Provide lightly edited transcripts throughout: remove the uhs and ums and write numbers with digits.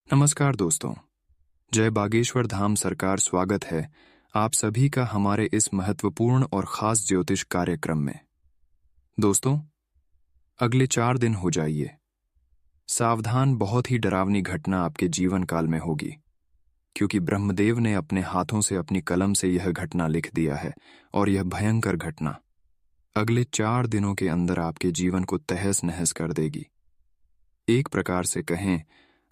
नमस्कार दोस्तों। जय बागेश्वर धाम सरकार स्वागत है आप सभी का हमारे इस महत्वपूर्ण और खास ज्योतिष कार्यक्रम में। दोस्तों, अगले 4 दिन हो जाइए सावधान, बहुत ही डरावनी घटना आपके जीवन काल में होगी, क्योंकि ब्रह्मदेव ने अपने हाथों से अपनी कलम से यह घटना लिख दिया है और यह भयंकर घटना अगले 4 दिनों के अंदर आपके जीवन को तहस नहस कर देगी। एक प्रकार से कहें,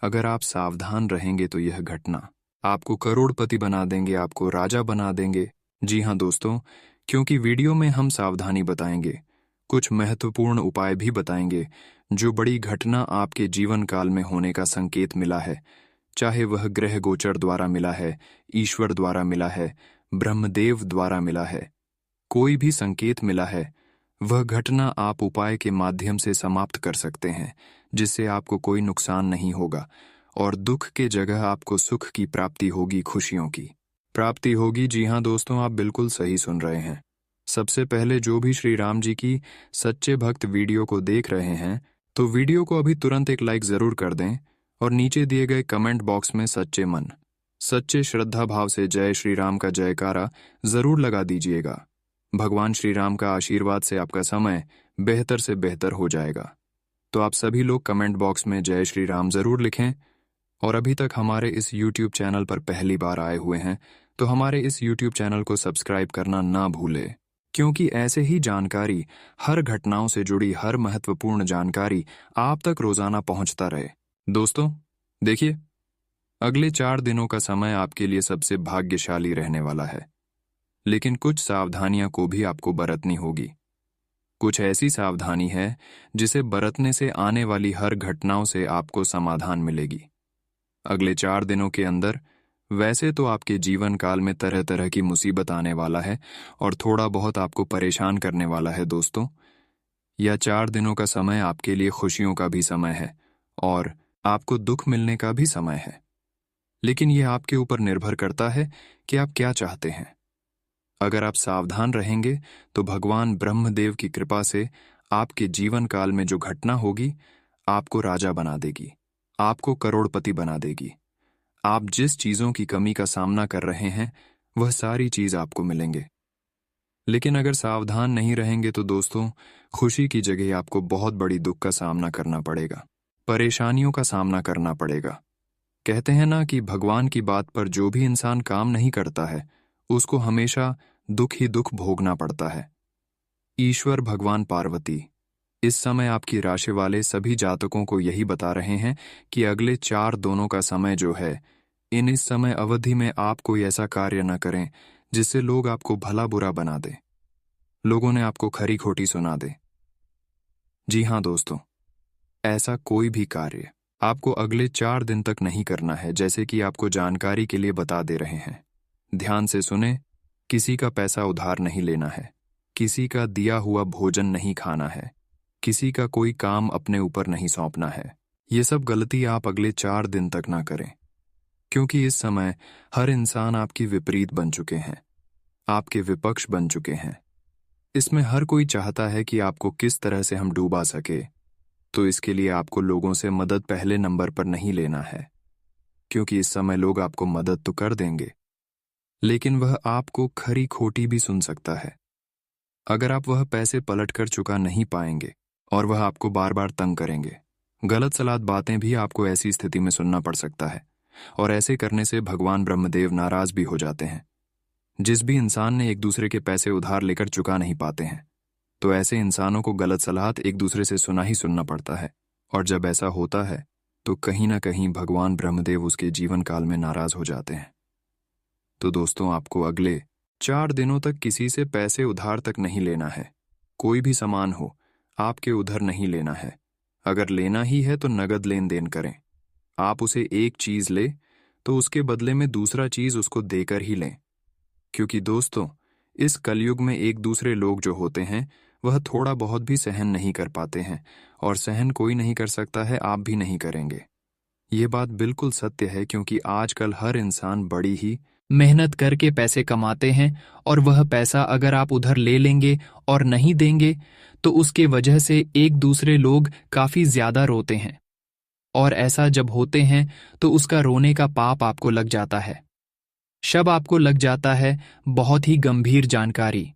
अगर आप सावधान रहेंगे तो यह घटना आपको करोड़पति बना देंगे, आपको राजा बना देंगे। जी हाँ दोस्तों, क्योंकि वीडियो में हम सावधानी बताएंगे, कुछ महत्वपूर्ण उपाय भी बताएंगे जो बड़ी घटना आपके जीवन काल में होने का संकेत मिला है, चाहे वह ग्रह गोचर द्वारा मिला है, ईश्वर द्वारा मिला है, ब्रह्मदेव द्वारा मिला है, कोई भी संकेत मिला है, वह घटना आप उपाय के माध्यम से समाप्त कर सकते हैं, जिससे आपको कोई नुकसान नहीं होगा और दुख के जगह आपको सुख की प्राप्ति होगी, खुशियों की प्राप्ति होगी। जी हाँ दोस्तों, आप बिल्कुल सही सुन रहे हैं। सबसे पहले जो भी श्री राम जी की सच्चे भक्त वीडियो को देख रहे हैं, तो वीडियो को अभी तुरंत एक लाइक जरूर कर दें और नीचे दिए गए कमेंट बॉक्स में सच्चे मन, सच्चे श्रद्धा भाव से जय श्री राम का जयकारा जरूर लगा दीजिएगा। भगवान श्री राम का आशीर्वाद से आपका समय बेहतर से बेहतर हो जाएगा। तो आप सभी लोग कमेंट बॉक्स में जय श्री राम जरूर लिखें। और अभी तक हमारे इस YouTube चैनल पर पहली बार आए हुए हैं तो हमारे इस YouTube चैनल को सब्सक्राइब करना ना भूलें, क्योंकि ऐसे ही जानकारी, हर घटनाओं से जुड़ी हर महत्वपूर्ण जानकारी आप तक रोजाना पहुंचता रहे। दोस्तों देखिए, अगले 4 दिनों का समय आपके लिए सबसे भाग्यशाली रहने वाला है, लेकिन कुछ सावधानियां को भी आपको बरतनी होगी। कुछ ऐसी सावधानी है जिसे बरतने से आने वाली हर घटनाओं से आपको समाधान मिलेगी। अगले 4 दिनों के अंदर वैसे तो आपके जीवन काल में तरह तरह की मुसीबत आने वाला है और थोड़ा बहुत आपको परेशान करने वाला है दोस्तों। यह 4 दिनों का समय आपके लिए खुशियों का भी समय है और आपको दुख मिलने का भी समय है, लेकिन यह आपके ऊपर निर्भर करता है कि आप क्या चाहते हैं। अगर आप सावधान रहेंगे तो भगवान ब्रह्मदेव की कृपा से आपके जीवन काल में जो घटना होगी आपको राजा बना देगी, आपको करोड़पति बना देगी। आप जिस चीजों की कमी का सामना कर रहे हैं वह सारी चीज आपको मिलेंगे। लेकिन अगर सावधान नहीं रहेंगे तो दोस्तों, खुशी की जगह आपको बहुत बड़ी दुख का सामना करना पड़ेगा, परेशानियों का सामना करना पड़ेगा। कहते हैं ना कि भगवान की बात पर जो भी इंसान काम नहीं करता है उसको हमेशा दुख ही दुख भोगना पड़ता है। ईश्वर भगवान पार्वती इस समय आपकी राशि वाले सभी जातकों को यही बता रहे हैं कि अगले 4 दिनों का समय जो है, इस समय अवधि में आप कोई ऐसा कार्य न करें जिससे लोग आपको भला बुरा बना दें, लोगों ने आपको खरी खोटी सुना दे। जी हाँ दोस्तों, ऐसा कोई भी कार्य आपको अगले 4 दिन तक नहीं करना है, जैसे कि आपको जानकारी के लिए बता दे रहे हैं। ध्यान से सुने, किसी का पैसा उधार नहीं लेना है, किसी का दिया हुआ भोजन नहीं खाना है, किसी का कोई काम अपने ऊपर नहीं सौंपना है। ये सब गलती आप अगले 4 दिन तक ना करें, क्योंकि इस समय हर इंसान आपकी विपरीत बन चुके हैं, आपके विपक्ष बन चुके हैं। इसमें हर कोई चाहता है कि आपको किस तरह से हम डूबा सके, तो इसके लिए आपको लोगों से मदद पहले नंबर पर नहीं लेना है, क्योंकि इस समय लोग आपको मदद तो कर देंगे, लेकिन वह आपको खरी खोटी भी सुन सकता है। अगर आप वह पैसे पलट कर चुका नहीं पाएंगे और वह आपको बार बार तंग करेंगे, गलत सलाद बातें भी आपको ऐसी स्थिति में सुनना पड़ सकता है, और ऐसे करने से भगवान ब्रह्मदेव नाराज भी हो जाते हैं। जिस भी इंसान ने एक दूसरे के पैसे उधार लेकर चुका नहीं पाते हैं, तो ऐसे इंसानों को गलत सलाह एक दूसरे से सुना ही सुनना पड़ता है, और जब ऐसा होता है तो कहीं ना कहीं भगवान ब्रह्मदेव उसके जीवन काल में नाराज हो जाते हैं। तो दोस्तों, आपको अगले 4 दिनों तक किसी से पैसे उधार तक नहीं लेना है। कोई भी सामान हो आपके उधर नहीं लेना है। अगर लेना ही है तो नगद लेन देन करें। आप उसे एक चीज ले तो उसके बदले में दूसरा चीज उसको देकर ही लें, क्योंकि दोस्तों, इस कलयुग में एक दूसरे लोग जो होते हैं वह थोड़ा बहुत भी सहन नहीं कर पाते हैं, और सहन कोई नहीं कर सकता है, आप भी नहीं करेंगे। ये बात बिल्कुल सत्य है, क्योंकि आजकल हर इंसान बड़ी ही मेहनत करके पैसे कमाते हैं, और वह पैसा अगर आप उधर ले लेंगे और नहीं देंगे तो उसके वजह से एक दूसरे लोग काफी ज्यादा रोते हैं और ऐसा जब होते हैं तो उसका रोने का पाप आपको लग जाता है, शब आपको लग जाता है। बहुत ही गंभीर जानकारी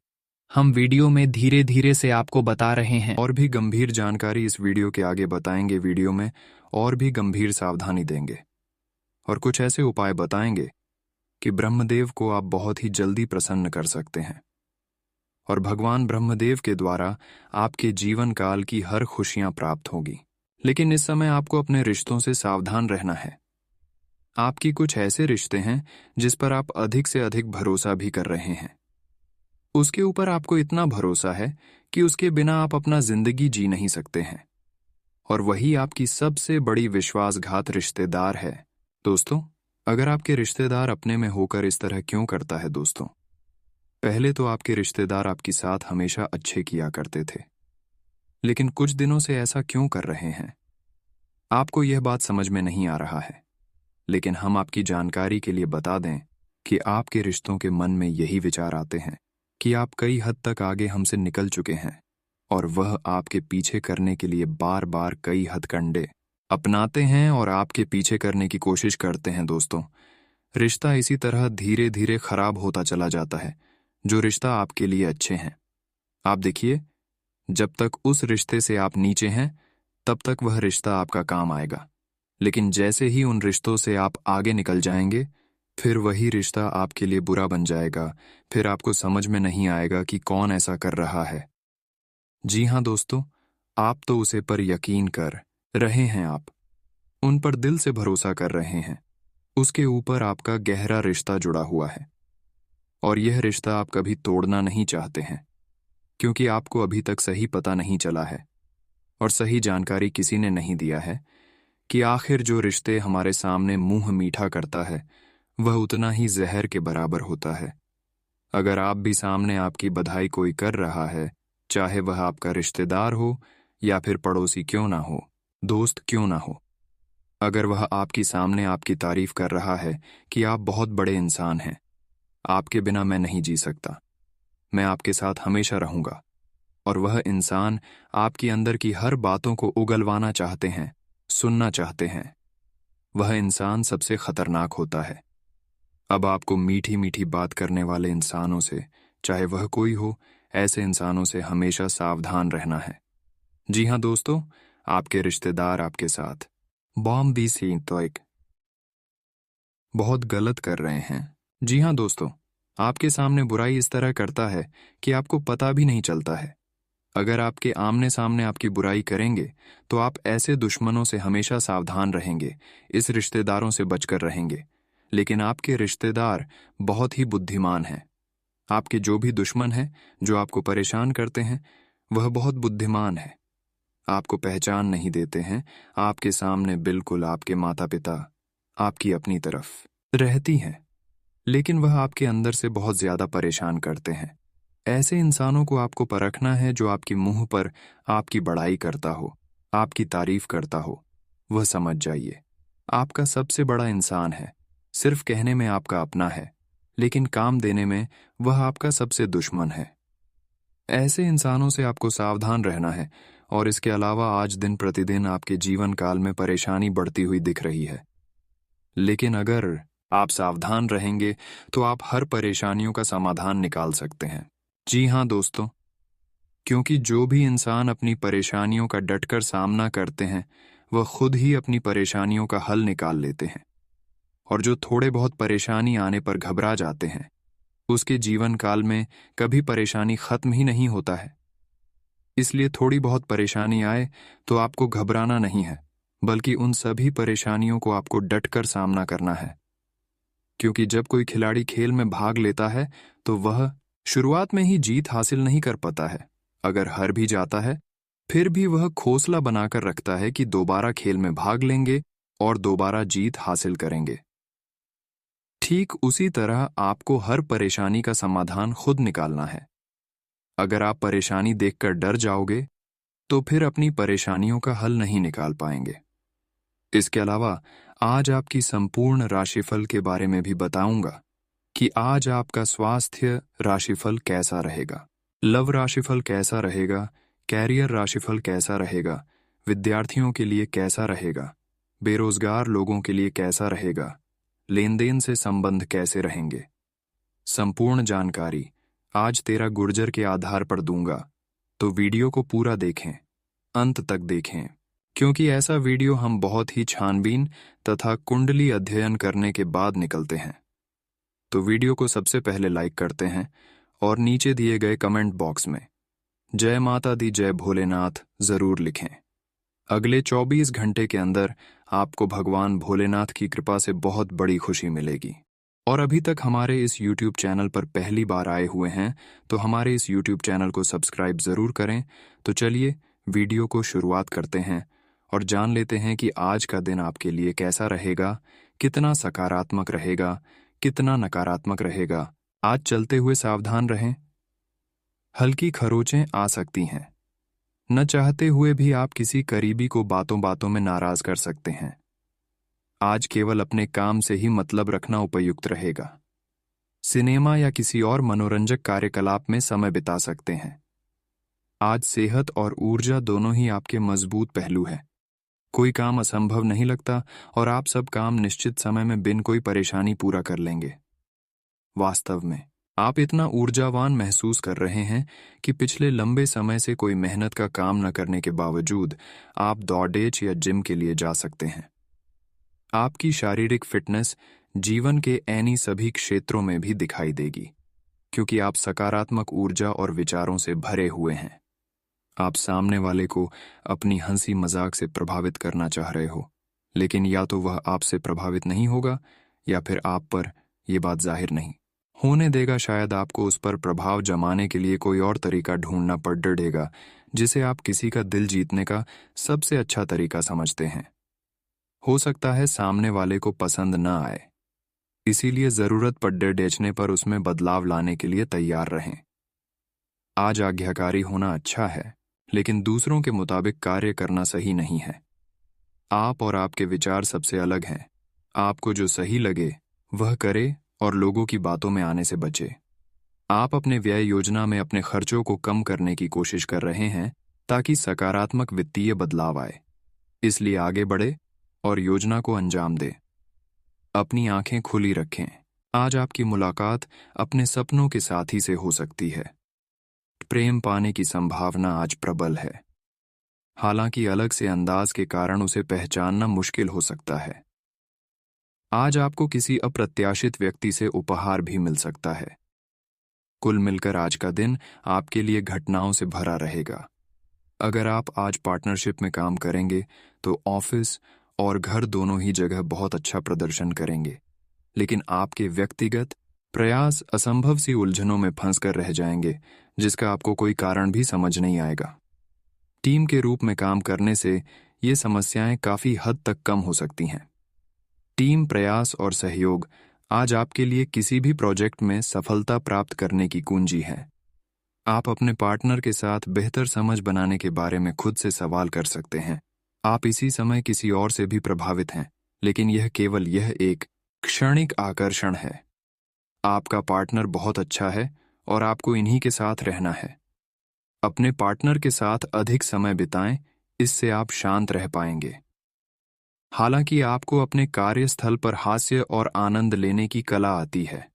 हम वीडियो में धीरे धीरे से आपको बता रहे हैं, और भी गंभीर जानकारी इस वीडियो के आगे बताएंगे। वीडियो में और भी गंभीर सावधानी देंगे और कुछ ऐसे उपाय बताएंगे कि ब्रह्मदेव को आप बहुत ही जल्दी प्रसन्न कर सकते हैं और भगवान ब्रह्मदेव के द्वारा आपके जीवन काल की हर खुशियां प्राप्त होगी। लेकिन इस समय आपको अपने रिश्तों से सावधान रहना है। आपकी कुछ ऐसे रिश्ते हैं जिस पर आप अधिक से अधिक भरोसा भी कर रहे हैं। उसके ऊपर आपको इतना भरोसा है कि उसके बिना आप अपना जिंदगी जी नहीं सकते हैं, और वही आपकी सबसे बड़ी विश्वासघात रिश्तेदार है। दोस्तों, अगर आपके रिश्तेदार अपने में होकर इस तरह क्यों करता है दोस्तों? पहले तो आपके रिश्तेदार आपके साथ हमेशा अच्छे किया करते थे, लेकिन कुछ दिनों से ऐसा क्यों कर रहे हैं? आपको यह बात समझ में नहीं आ रहा है, लेकिन हम आपकी जानकारी के लिए बता दें कि आपके रिश्तों के मन में यही विचार आते हैं कि आप कई हद तक आगे हमसे निकल चुके हैं, और वह आपके पीछे करने के लिए बार बार कई हथकंडे अपनाते हैं और आपके पीछे करने की कोशिश करते हैं। दोस्तों, रिश्ता इसी तरह धीरे धीरे खराब होता चला जाता है जो रिश्ता आपके लिए अच्छे हैं। आप देखिए, जब तक उस रिश्ते से आप नीचे हैं तब तक वह रिश्ता आपका काम आएगा, लेकिन जैसे ही उन रिश्तों से आप आगे निकल जाएंगे फिर वही रिश्ता आपके लिए बुरा बन जाएगा। फिर आपको समझ में नहीं आएगा कि कौन ऐसा कर रहा है। जी हाँ दोस्तों, आप तो उसे पर यकीन कर रहे हैं, आप उन पर दिल से भरोसा कर रहे हैं। उसके ऊपर आपका गहरा रिश्ता जुड़ा हुआ है और यह रिश्ता आप कभी तोड़ना नहीं चाहते हैं, क्योंकि आपको अभी तक सही पता नहीं चला है और सही जानकारी किसी ने नहीं दिया है कि आखिर जो रिश्ते हमारे सामने मुंह मीठा करता है वह उतना ही जहर के बराबर होता है। अगर आप भी सामने आपकी बधाई कोई कर रहा है, चाहे वह आपका रिश्तेदार हो या फिर पड़ोसी क्यों ना हो, दोस्त क्यों ना हो, अगर वह आपकी सामने आपकी तारीफ कर रहा है कि आप बहुत बड़े इंसान हैं, आपके बिना मैं नहीं जी सकता, मैं आपके साथ हमेशा रहूंगा, और वह इंसान आपकी अंदर की हर बातों को उगलवाना चाहते हैं, सुनना चाहते हैं, वह इंसान सबसे खतरनाक होता है। अब आपको मीठी मीठी बात करने वाले इंसानों से, चाहे वह कोई हो, ऐसे इंसानों से हमेशा सावधान रहना है। जी हाँ दोस्तों, आपके रिश्तेदार आपके साथ बॉम्ब भी सीन तो एक बहुत गलत कर रहे हैं। जी हाँ दोस्तों, आपके सामने बुराई इस तरह करता है कि आपको पता भी नहीं चलता है। अगर आपके आमने सामने आपकी बुराई करेंगे तो आप ऐसे दुश्मनों से हमेशा सावधान रहेंगे, इस रिश्तेदारों से बचकर रहेंगे। लेकिन आपके रिश्तेदार बहुत ही बुद्धिमान हैं। आपके जो भी दुश्मन हैं, जो आपको परेशान करते हैं, वह बहुत बुद्धिमान है। आपको पहचान नहीं देते हैं। आपके सामने बिल्कुल आपके माता पिता आपकी अपनी तरफ रहती हैं, लेकिन वह आपके अंदर से बहुत ज्यादा परेशान करते हैं। ऐसे इंसानों को आपको परखना है जो आपके मुंह पर आपकी बड़ाई करता हो, आपकी तारीफ करता हो। वह समझ जाइए, आपका सबसे बड़ा इंसान है। सिर्फ कहने में आपका अपना है, लेकिन काम देने में वह आपका सबसे दुश्मन है। ऐसे इंसानों से आपको सावधान रहना है। और इसके अलावा आज दिन प्रतिदिन आपके जीवन काल में परेशानी बढ़ती हुई दिख रही है, लेकिन अगर आप सावधान रहेंगे तो आप हर परेशानियों का समाधान निकाल सकते हैं। जी हाँ दोस्तों, क्योंकि जो भी इंसान अपनी परेशानियों का डटकर सामना करते हैं वह खुद ही अपनी परेशानियों का हल निकाल लेते हैं, और जो थोड़े बहुत परेशानी आने पर घबरा जाते हैं उसके जीवन काल में कभी परेशानी खत्म ही नहीं होता है। इसलिए थोड़ी बहुत परेशानी आए तो आपको घबराना नहीं है, बल्कि उन सभी परेशानियों को आपको डटकर सामना करना है। क्योंकि जब कोई खिलाड़ी खेल में भाग लेता है तो वह शुरुआत में ही जीत हासिल नहीं कर पाता है। अगर हार भी जाता है फिर भी वह हौसला बनाकर रखता है कि दोबारा खेल में भाग लेंगे और दोबारा जीत हासिल करेंगे। ठीक उसी तरह आपको हर परेशानी का समाधान खुद निकालना है। अगर आप परेशानी देखकर डर जाओगे तो फिर अपनी परेशानियों का हल नहीं निकाल पाएंगे। इसके अलावा आज आपकी संपूर्ण राशिफल के बारे में भी बताऊंगा कि आज आपका स्वास्थ्य राशिफल कैसा रहेगा, लव राशिफल कैसा रहेगा, कैरियर राशिफल कैसा रहेगा, विद्यार्थियों के लिए कैसा रहेगा, बेरोजगार लोगों के लिए कैसा रहेगा, लेन देन से संबंध कैसे रहेंगे। संपूर्ण जानकारी आज तेरा गुर्जर के आधार पर दूंगा, तो वीडियो को पूरा देखें, अंत तक देखें, क्योंकि ऐसा वीडियो हम बहुत ही छानबीन तथा कुंडली अध्ययन करने के बाद निकलते हैं। तो वीडियो को सबसे पहले लाइक करते हैं और नीचे दिए गए कमेंट बॉक्स में जय माता दी जय भोलेनाथ जरूर लिखें। अगले 24 घंटे के अंदर आपको भगवान भोलेनाथ की कृपा से बहुत बड़ी खुशी मिलेगी। और अभी तक हमारे इस YouTube चैनल पर पहली बार आए हुए हैं तो हमारे इस YouTube चैनल को सब्सक्राइब जरूर करें। तो चलिए वीडियो को शुरुआत करते हैं और जान लेते हैं कि आज का दिन आपके लिए कैसा रहेगा, कितना सकारात्मक रहेगा, कितना नकारात्मक रहेगा। आज चलते हुए सावधान रहें, हल्की खरोचें आ सकती हैं। न चाहते हुए भी आप किसी करीबी को बातों बातों में नाराज कर सकते हैं। आज केवल अपने काम से ही मतलब रखना उपयुक्त रहेगा। सिनेमा या किसी और मनोरंजक कार्यकलाप में समय बिता सकते हैं। आज सेहत और ऊर्जा दोनों ही आपके मजबूत पहलू है। कोई काम असंभव नहीं लगता और आप सब काम निश्चित समय में बिन कोई परेशानी पूरा कर लेंगे। वास्तव में आप इतना ऊर्जावान महसूस कर रहे हैं कि पिछले लंबे समय से कोई मेहनत का काम न करने के बावजूद आप दौड़ेच या जिम के लिए जा सकते हैं। आपकी शारीरिक फिटनेस जीवन के ऐनी सभी क्षेत्रों में भी दिखाई देगी, क्योंकि आप सकारात्मक ऊर्जा और विचारों से भरे हुए हैं। आप सामने वाले को अपनी हंसी मजाक से प्रभावित करना चाह रहे हो, लेकिन या तो वह आपसे प्रभावित नहीं होगा या फिर आप पर यह बात जाहिर नहीं होने देगा। शायद आपको उस पर प्रभाव जमाने के लिए कोई और तरीका ढूंढना पड़ डरेगा, जिसे आप किसी का दिल जीतने का सबसे अच्छा तरीका समझते हैं। हो सकता है सामने वाले को पसंद न आए, इसीलिए जरूरत पड़े डेचने पर उसमें बदलाव लाने के लिए तैयार रहें। आज आज्ञाकारी होना अच्छा है, लेकिन दूसरों के मुताबिक कार्य करना सही नहीं है। आप और आपके विचार सबसे अलग हैं। आपको जो सही लगे वह करे और लोगों की बातों में आने से बचे। आप अपने व्यय योजना में अपने खर्चों को कम करने की कोशिश कर रहे हैं ताकि सकारात्मक वित्तीय बदलाव आए। इसलिए आगे बढ़े और योजना को अंजाम दें। अपनी आंखें खुली रखें। आज आपकी मुलाकात अपने सपनों के साथी से हो सकती है। प्रेम पाने की संभावना आज प्रबल है, हालांकि अलग से अंदाज के कारण उसे पहचानना मुश्किल हो सकता है। आज आपको किसी अप्रत्याशित व्यक्ति से उपहार भी मिल सकता है। कुल मिलकर आज का दिन आपके लिए घटनाओं से भरा रहेगा। अगर आप आज पार्टनरशिप में काम करेंगे तो ऑफिस और घर दोनों ही जगह बहुत अच्छा प्रदर्शन करेंगे, लेकिन आपके व्यक्तिगत प्रयास असंभव सी उलझनों में फंस कर रह जाएंगे, जिसका आपको कोई कारण भी समझ नहीं आएगा। टीम के रूप में काम करने से ये समस्याएं काफी हद तक कम हो सकती हैं। टीम प्रयास और सहयोग आज आपके लिए किसी भी प्रोजेक्ट में सफलता प्राप्त करने की कुंजी है। आप अपने पार्टनर के साथ बेहतर समझ बनाने के बारे में खुद से सवाल कर सकते हैं। आप इसी समय किसी और से भी प्रभावित हैं, लेकिन यह एक क्षणिक आकर्षण है। आपका पार्टनर बहुत अच्छा है और आपको इन्हीं के साथ रहना है। अपने पार्टनर के साथ अधिक समय बिताएं, इससे आप शांत रह पाएंगे। हालांकि आपको अपने कार्यस्थल पर हास्य और आनंद लेने की कला आती है,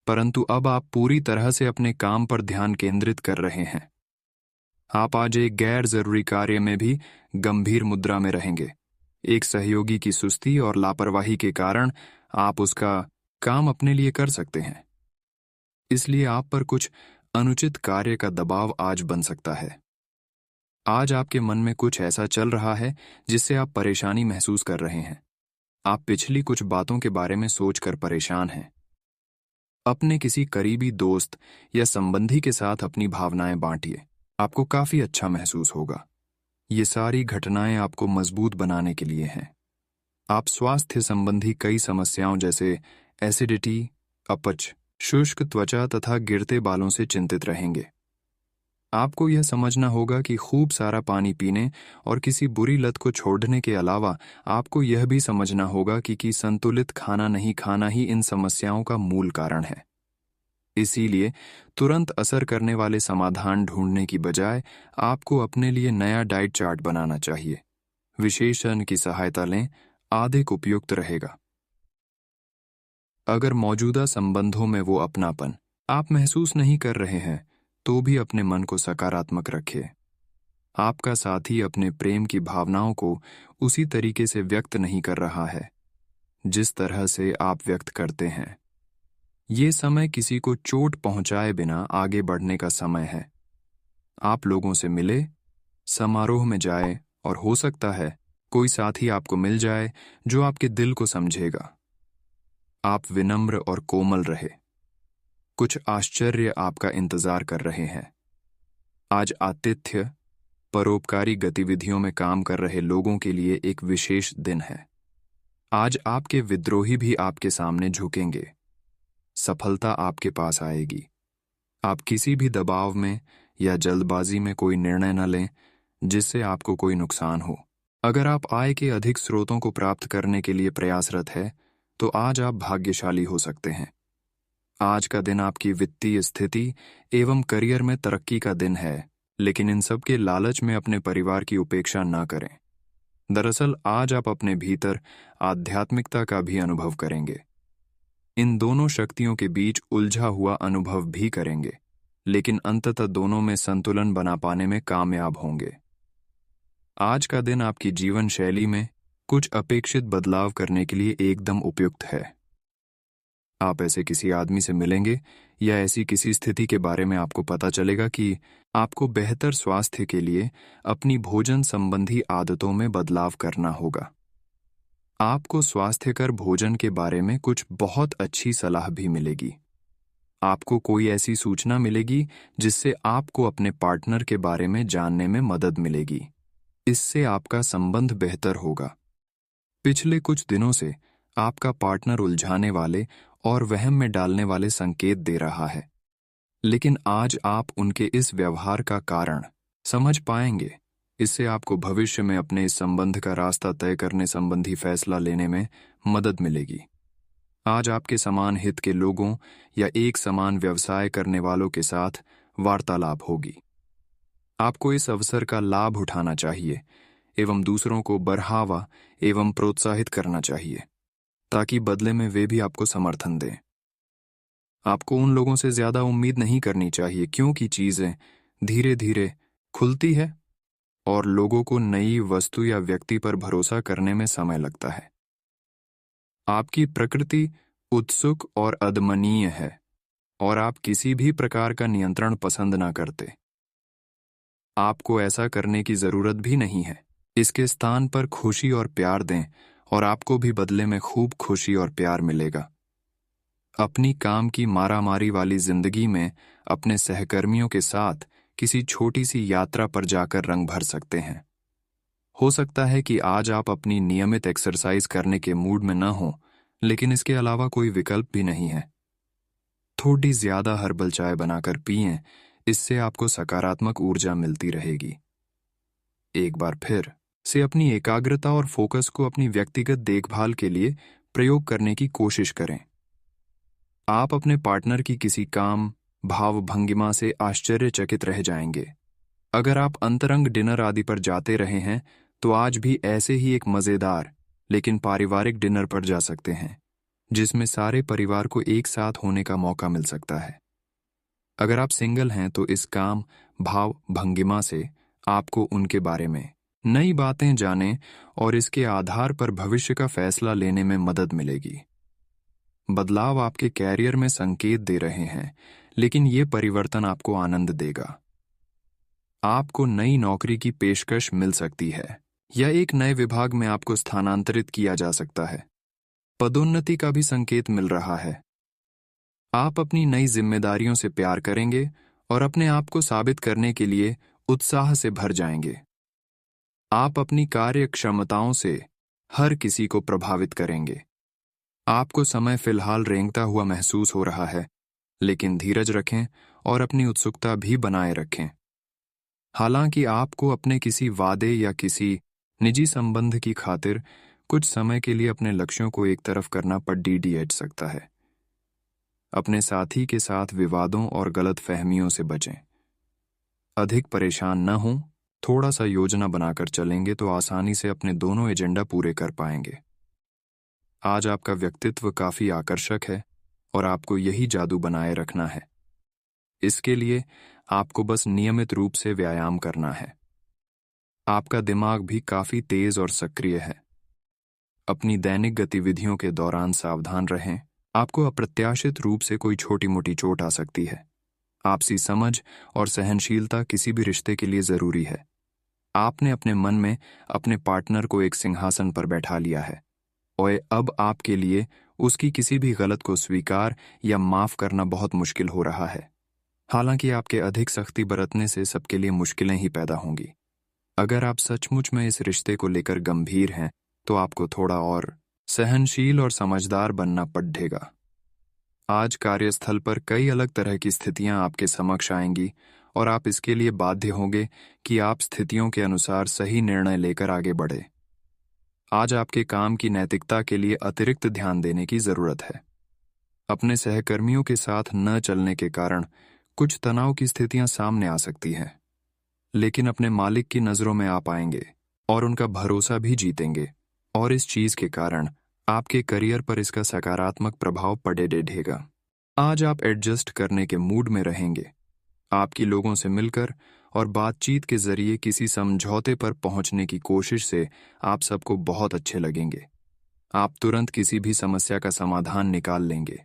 परंतु अब आप पूरी तरह से अपने काम पर ध्यान केंद्रित कर रहे हैं। आप आज एक गैर जरूरी कार्य में भी गंभीर मुद्रा में रहेंगे। एक सहयोगी की सुस्ती और लापरवाही के कारण आप उसका काम अपने लिए कर सकते हैं, इसलिए आप पर कुछ अनुचित कार्य का दबाव आज बन सकता है। आज आपके मन में कुछ ऐसा चल रहा है जिससे आप परेशानी महसूस कर रहे हैं। आप पिछली कुछ बातों के बारे में सोचकर परेशान हैं। अपने किसी करीबी दोस्त या संबंधी के साथ अपनी भावनाएं बांटिए, आपको काफी अच्छा महसूस होगा। ये सारी घटनाएं आपको मजबूत बनाने के लिए हैं। आप स्वास्थ्य संबंधी कई समस्याओं जैसे एसिडिटी, अपच, शुष्क त्वचा तथा गिरते बालों से चिंतित रहेंगे। आपको यह समझना होगा कि खूब सारा पानी पीने और किसी बुरी लत को छोड़ने के अलावा आपको यह भी समझना होगा कि संतुलित खाना नहीं खाना ही इन समस्याओं का मूल कारण है। इसीलिए तुरंत असर करने वाले समाधान ढूंढने की बजाय आपको अपने लिए नया डाइट चार्ट बनाना चाहिए। विशेषज्ञ की सहायता लें, अधिक उपयुक्त रहेगा। अगर मौजूदा संबंधों में वो अपनापन आप महसूस नहीं कर रहे हैं, तो भी अपने मन को सकारात्मक रखिए। आपका साथी अपने प्रेम की भावनाओं को उसी तरीके से व्यक्त नहीं कर रहा है जिस तरह से आप व्यक्त करते हैं। ये समय किसी को चोट पहुंचाए बिना आगे बढ़ने का समय है। आप लोगों से मिले, समारोह में जाए और हो सकता है कोई साथी आपको मिल जाए जो आपके दिल को समझेगा। आप विनम्र और कोमल रहे। कुछ आश्चर्य आपका इंतजार कर रहे हैं। आज आतिथ्य, परोपकारी गतिविधियों में काम कर रहे लोगों के लिए एक विशेष दिन है। आज आपके विद्रोही भी आपके सामने झुकेंगे। सफलता आपके पास आएगी। आप किसी भी दबाव में या जल्दबाजी में कोई निर्णय न लें जिससे आपको कोई नुकसान हो। अगर आप आय के अधिक स्रोतों को प्राप्त करने के लिए प्रयासरत है, तो आज आप भाग्यशाली हो सकते हैं। आज का दिन आपकी वित्तीय स्थिति एवं करियर में तरक्की का दिन है, लेकिन इन सब के लालच में अपने परिवार की उपेक्षा न करें। दरअसल आज आप अपने भीतर आध्यात्मिकता का भी अनुभव करेंगे। इन दोनों शक्तियों के बीच उलझा हुआ अनुभव भी करेंगे, लेकिन अंततः दोनों में संतुलन बना पाने में कामयाब होंगे। आज का दिन आपकी जीवन शैली में कुछ अपेक्षित बदलाव करने के लिए एकदम उपयुक्त है। आप ऐसे किसी आदमी से मिलेंगे या ऐसी किसी स्थिति के बारे में आपको पता चलेगा कि आपको बेहतर स्वास्थ्य के लिए अपनी भोजन संबंधी आदतों में बदलाव करना होगा। आपको स्वास्थ्यकर भोजन के बारे में कुछ बहुत अच्छी सलाह भी मिलेगी। आपको कोई ऐसी सूचना मिलेगी जिससे आपको अपने पार्टनर के बारे में जानने में मदद मिलेगी। इससे आपका संबंध बेहतर होगा। पिछले कुछ दिनों से आपका पार्टनर उलझाने वाले और वहम में डालने वाले संकेत दे रहा है, लेकिन आज आप उनके इस व्यवहार का कारण समझ पाएंगे। इससे आपको भविष्य में अपने इस संबंध का रास्ता तय करने संबंधी फैसला लेने में मदद मिलेगी। आज आपके समान हित के लोगों या एक समान व्यवसाय करने वालों के साथ वार्तालाप होगी। आपको इस अवसर का लाभ उठाना चाहिए एवं दूसरों को बढ़ावा एवं प्रोत्साहित करना चाहिए, ताकि बदले में वे भी आपको समर्थन दें। आपको उन लोगों से ज्यादा उम्मीद नहीं करनी चाहिए, क्योंकि चीजें धीरे धीरे खुलती है और लोगों को नई वस्तु या व्यक्ति पर भरोसा करने में समय लगता है। आपकी प्रकृति उत्सुक और अदमनीय है और आप किसी भी प्रकार का नियंत्रण पसंद ना करते। आपको ऐसा करने की जरूरत भी नहीं है। इसके स्थान पर खुशी और प्यार दें और आपको भी बदले में खूब खुशी और प्यार मिलेगा। अपनी काम की मारामारी वाली जिंदगी में अपने सहकर्मियों के साथ किसी छोटी सी यात्रा पर जाकर रंग भर सकते हैं। हो सकता है कि आज आप अपनी नियमित एक्सरसाइज करने के मूड में न हो, लेकिन इसके अलावा कोई विकल्प भी नहीं है। थोड़ी ज्यादा हर्बल चाय बनाकर पिएं, इससे आपको सकारात्मक ऊर्जा मिलती रहेगी। एक बार फिर से अपनी एकाग्रता और फोकस को अपनी व्यक्तिगत देखभाल के लिए प्रयोग करने की कोशिश करें। आप अपने पार्टनर की किसी काम, भाव भंगिमा से आश्चर्यचकित रह जाएंगे। अगर आप अंतरंग डिनर आदि पर जाते रहे हैं, तो आज भी ऐसे ही एक मजेदार लेकिन पारिवारिक डिनर पर जा सकते हैं, जिसमें सारे परिवार को एक साथ होने का मौका मिल सकता है। अगर आप सिंगल हैं, तो इस काम, भाव भंगिमा से आपको उनके बारे में नई बातें जाने और इसके आधार पर भविष्य का फैसला लेने में मदद मिलेगी। बदलाव आपके कैरियर में संकेत दे रहे हैं, लेकिन ये परिवर्तन आपको आनंद देगा। आपको नई नौकरी की पेशकश मिल सकती है या एक नए विभाग में आपको स्थानांतरित किया जा सकता है। पदोन्नति का भी संकेत मिल रहा है। आप अपनी नई जिम्मेदारियों से प्यार करेंगे और अपने आप को साबित करने के लिए उत्साह से भर जाएंगे। आप अपनी कार्य क्षमताओं से हर किसी को प्रभावित करेंगे। आपको समय फिलहाल रेंगता हुआ महसूस हो रहा है, लेकिन धीरज रखें और अपनी उत्सुकता भी बनाए रखें। हालांकि आपको अपने किसी वादे या किसी निजी संबंध की खातिर कुछ समय के लिए अपने लक्ष्यों को एक तरफ करना पड़ सकता है। अपने साथी के साथ विवादों और गलत फहमियों से बचें। अधिक परेशान न हों थोड़ा सा योजना बनाकर चलेंगे तो आसानी से अपने दोनों एजेंडा पूरे कर पाएंगे। आज आपका व्यक्तित्व काफी आकर्षक है और आपको यही जादू बनाए रखना है। इसके लिए आपको बस नियमित रूप से व्यायाम करना है। आपका दिमाग भी काफी तेज और सक्रिय है। अपनी दैनिक गतिविधियों के दौरान सावधान रहें। आपको अप्रत्याशित रूप से कोई छोटी मोटी चोट आ सकती है। आपसी समझ और सहनशीलता किसी भी रिश्ते के लिए जरूरी है। आपने अपने मन में अपने पार्टनर को एक सिंहासन पर बैठा लिया है और अब आपके लिए उसकी किसी भी गलत को स्वीकार या माफ करना बहुत मुश्किल हो रहा है। हालांकि आपके अधिक सख्ती बरतने से सबके लिए मुश्किलें ही पैदा होंगी। अगर आप सचमुच में इस रिश्ते को लेकर गंभीर हैं तो आपको थोड़ा और सहनशील और समझदार बनना पड़ेगा। आज कार्यस्थल पर कई अलग तरह की स्थितियां आपके समक्ष आएंगी और आप इसके लिए बाध्य होंगे कि आप स्थितियों के अनुसार सही निर्णय लेकर आगे बढ़े। आज आपके काम की नैतिकता के लिए अतिरिक्त ध्यान देने की जरूरत है। अपने सहकर्मियों के साथ न चलने के कारण कुछ तनाव की स्थितियां सामने आ सकती हैं, लेकिन अपने मालिक की नजरों में आप आएंगे और उनका भरोसा भी जीतेंगे और इस चीज के कारण आपके करियर पर इसका सकारात्मक प्रभाव पड़ेगा। आज आप एडजस्ट करने के मूड में रहेंगे। आपकी लोगों से मिलकर और बातचीत के जरिए किसी समझौते पर पहुंचने की कोशिश से आप सबको बहुत अच्छे लगेंगे। आप तुरंत किसी भी समस्या का समाधान निकाल लेंगे।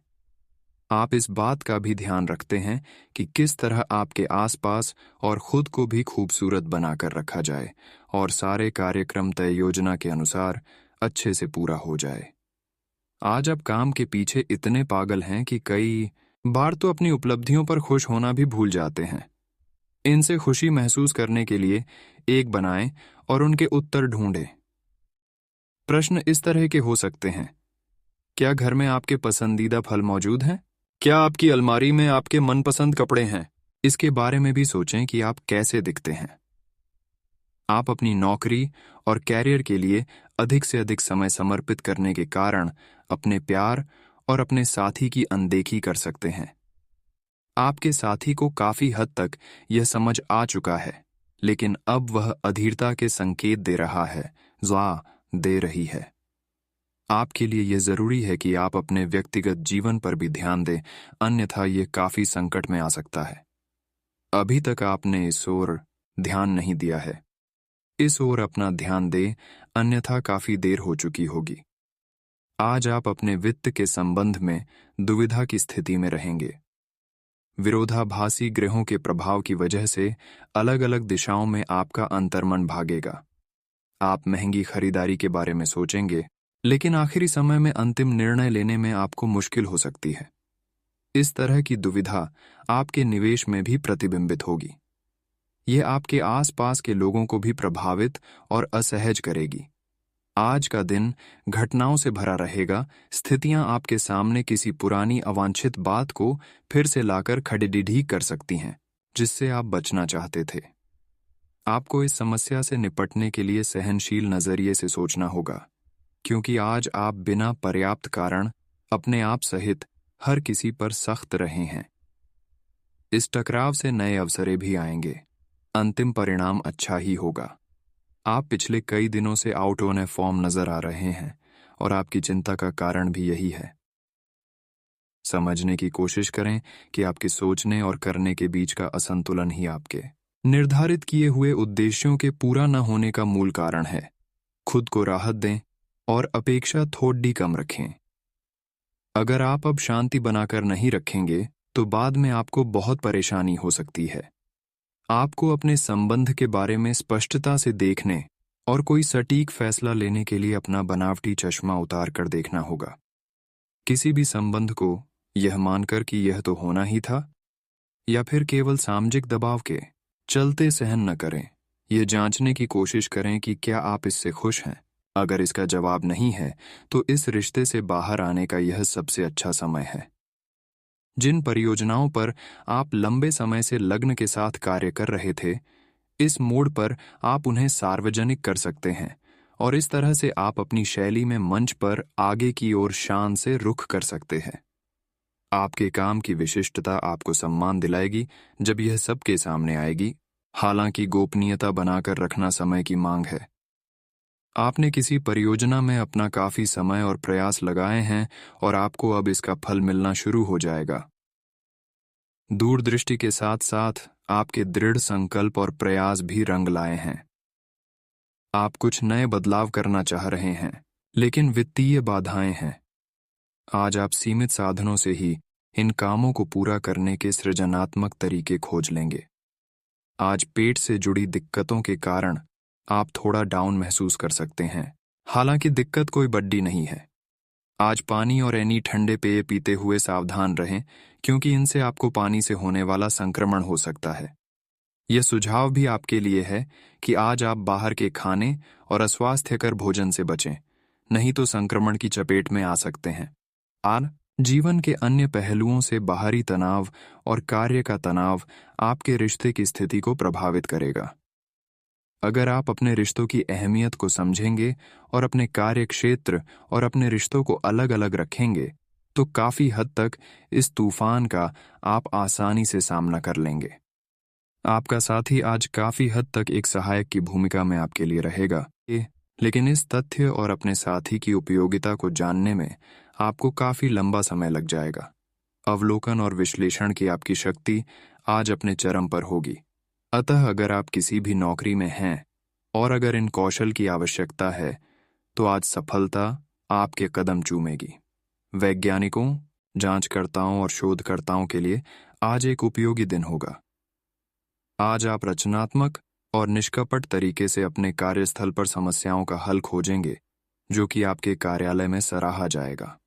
आप इस बात का भी ध्यान रखते हैं कि किस तरह आपके आसपास और खुद को भी खूबसूरत बनाकर रखा जाए और सारे कार्यक्रम तय योजना के अनुसार अच्छे से पूरा हो जाए। आज आप काम के पीछे इतने पागल हैं कि कई बार तो अपनी उपलब्धियों पर खुश होना भी भूल जाते हैं। इनसे खुशी महसूस करने के लिए एक बनाएं और उनके उत्तर ढूंढें। प्रश्न इस तरह के हो सकते हैं: क्या घर में आपके पसंदीदा फल मौजूद हैं? क्या आपकी अलमारी में आपके मनपसंद कपड़े हैं? इसके बारे में भी सोचें कि आप कैसे दिखते हैं। आप अपनी नौकरी और कैरियर के लिए अधिक से अधिक समय समर्पित करने के कारण अपने प्यार और अपने साथी की अनदेखी कर सकते हैं। आपके साथी को काफी हद तक यह समझ आ चुका है, लेकिन अब वह अधीरता के संकेत दे रहा है, दे रही है। आपके लिए यह जरूरी है कि आप अपने व्यक्तिगत जीवन पर भी ध्यान दें, अन्यथा यह काफी संकट में आ सकता है। अभी तक आपने इस ओर ध्यान नहीं दिया है। इस ओर अपना ध्यान दें, अन्यथा काफी देर हो चुकी होगी। आज आप अपने वित्त के संबंध में दुविधा की स्थिति में रहेंगे। विरोधाभासी ग्रहों के प्रभाव की वजह से अलग अलग दिशाओं में आपका अंतर्मन भागेगा। आप महंगी खरीदारी के बारे में सोचेंगे, लेकिन आखिरी समय में अंतिम निर्णय लेने में आपको मुश्किल हो सकती है। इस तरह की दुविधा आपके निवेश में भी प्रतिबिंबित होगी। यह आपके आसपास के लोगों को भी प्रभावित और असहज करेगी। आज का दिन घटनाओं से भरा रहेगा। स्थितियां आपके सामने किसी पुरानी अवांछित बात को फिर से लाकर खड़ेडिढ़ी कर सकती हैं, जिससे आप बचना चाहते थे। आपको इस समस्या से निपटने के लिए सहनशील नजरिए से सोचना होगा, क्योंकि आज आप बिना पर्याप्त कारण अपने आप सहित हर किसी पर सख्त रहे हैं। इस टकराव से नए अवसरें भी आएंगे। अंतिम परिणाम अच्छा ही होगा। आप पिछले कई दिनों से आउट ऑन ए फॉर्म नजर आ रहे हैं और आपकी चिंता का कारण भी यही है। समझने की कोशिश करें कि आपके सोचने और करने के बीच का असंतुलन ही आपके निर्धारित किए हुए उद्देश्यों के पूरा न होने का मूल कारण है। खुद को राहत दें और अपेक्षा थोड़ी कम रखें। अगर आप अब शांति बनाकर नहीं रखेंगे तो बाद में आपको बहुत परेशानी हो सकती है। आपको अपने संबंध के बारे में स्पष्टता से देखने और कोई सटीक फैसला लेने के लिए अपना बनावटी चश्मा उतार कर देखना होगा। किसी भी संबंध को यह मानकर कि यह तो होना ही था, या फिर केवल सामाजिक दबाव के चलते सहन न करें। यह जांचने की कोशिश करें कि क्या आप इससे खुश हैं। अगर इसका जवाब नहीं है तो इस रिश्ते से बाहर आने का यह सबसे अच्छा समय है। जिन परियोजनाओं पर आप लंबे समय से लग्न के साथ कार्य कर रहे थे, इस मोड़ पर आप उन्हें सार्वजनिक कर सकते हैं और इस तरह से आप अपनी शैली में मंच पर आगे की ओर शान से रुख कर सकते हैं। आपके काम की विशिष्टता आपको सम्मान दिलाएगी जब यह सबके सामने आएगी। हालांकि गोपनीयता बनाकर रखना समय की मांग है। आपने किसी परियोजना में अपना काफी समय और प्रयास लगाए हैं और आपको अब इसका फल मिलना शुरू हो जाएगा। दूरदृष्टि के साथ साथ आपके दृढ़ संकल्प और प्रयास भी रंग लाए हैं। आप कुछ नए बदलाव करना चाह रहे हैं, लेकिन वित्तीय बाधाएं हैं। आज आप सीमित साधनों से ही इन कामों को पूरा करने के सृजनात्मक तरीके खोज लेंगे। आज पेट से जुड़ी दिक्कतों के कारण आप थोड़ा डाउन महसूस कर सकते हैं, हालांकि दिक्कत कोई बड़ी नहीं है। आज पानी और ऐनी ठंडे पेय पीते हुए सावधान रहें, क्योंकि इनसे आपको पानी से होने वाला संक्रमण हो सकता है। यह सुझाव भी आपके लिए है कि आज आप बाहर के खाने और अस्वास्थ्यकर भोजन से बचें, नहीं तो संक्रमण की चपेट में आ सकते हैं। जीवन के अन्य पहलुओं से बाहरी तनाव और कार्य का तनाव आपके रिश्ते की स्थिति को प्रभावित करेगा। अगर आप अपने रिश्तों की अहमियत को समझेंगे और अपने कार्य क्षेत्र और अपने रिश्तों को अलग अलग रखेंगे, तो काफी हद तक इस तूफान का आप आसानी से सामना कर लेंगे। आपका साथी आज काफी हद तक एक सहायक की भूमिका में आपके लिए रहेगा, लेकिन इस तथ्य और अपने साथी की उपयोगिता को जानने में आपको काफी लंबा समय लग जाएगा। अवलोकन और विश्लेषण की आपकी शक्ति आज अपने चरम पर होगी। अतः अगर आप किसी भी नौकरी में हैं और अगर इन कौशल की आवश्यकता है, तो आज सफलता आपके कदम चूमेगी। वैज्ञानिकों, जांचकर्ताओं और शोधकर्ताओं के लिए आज एक उपयोगी दिन होगा। आज आप रचनात्मक और निष्कपट तरीके से अपने कार्यस्थल पर समस्याओं का हल खोजेंगे, जो कि आपके कार्यालय में सराहा जाएगा।